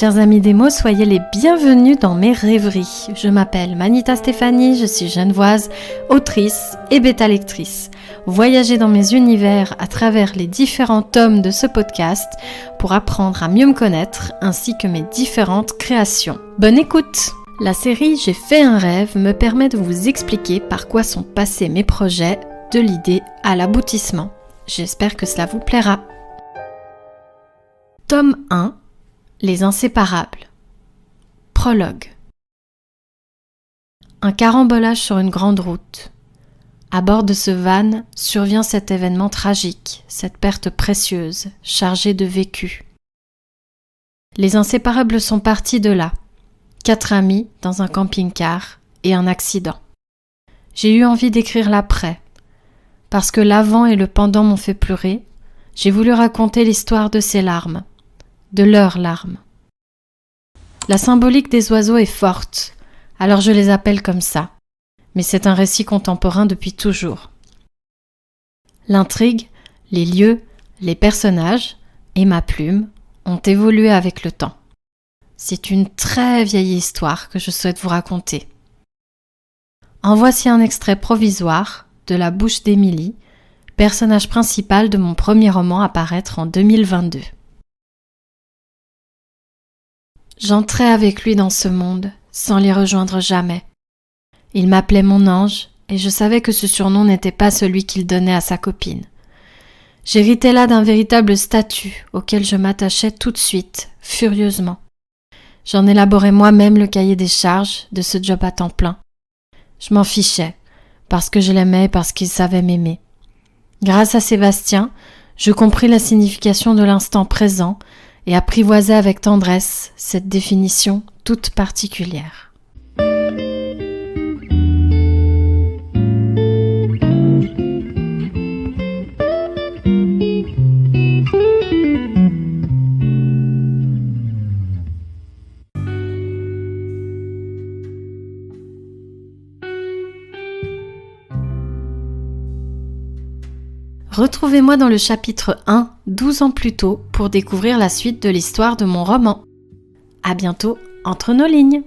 Chers amis des mots, soyez les bienvenus dans mes rêveries. Je m'appelle Manita Stéphanie, je suis genevoise, autrice et bêta-lectrice. Voyagez dans mes univers à travers les différents tomes de ce podcast pour apprendre à mieux me connaître ainsi que mes différentes créations. Bonne écoute! La série J'ai fait un rêve me permet de vous expliquer par quoi sont passés mes projets de l'idée à l'aboutissement. J'espère que cela vous plaira. Tome 1. Les inséparables. Prologue. Un carambolage sur une grande route. À bord de ce van survient cet événement tragique, cette perte précieuse, chargée de vécu. Les inséparables sont partis de là. 4 amis dans un camping-car et un accident. J'ai eu envie d'écrire l'après. Parce que l'avant et le pendant m'ont fait pleurer, j'ai voulu raconter l'histoire de ces larmes. De leurs larmes. La symbolique des oiseaux est forte, alors je les appelle comme ça, mais c'est un récit contemporain depuis toujours. L'intrigue, les lieux, les personnages et ma plume ont évolué avec le temps. C'est une très vieille histoire que je souhaite vous raconter. En voici un extrait provisoire de la bouche d'Émilie, personnage principal de mon premier roman à paraître en 2022. J'entrais avec lui dans ce monde, sans l'y rejoindre jamais. Il m'appelait mon ange, et je savais que ce surnom n'était pas celui qu'il donnait à sa copine. J'héritais là d'un véritable statut, auquel je m'attachais tout de suite, furieusement. J'en élaborais moi-même le cahier des charges de ce job à temps plein. Je m'en fichais, parce que je l'aimais et parce qu'il savait m'aimer. Grâce à Sébastien, je compris la signification de l'instant présent, et apprivoisait avec tendresse cette définition toute particulière. Retrouvez-moi dans le chapitre 1, 12 ans plus tôt, pour découvrir la suite de l'histoire de mon roman. À bientôt entre nos lignes.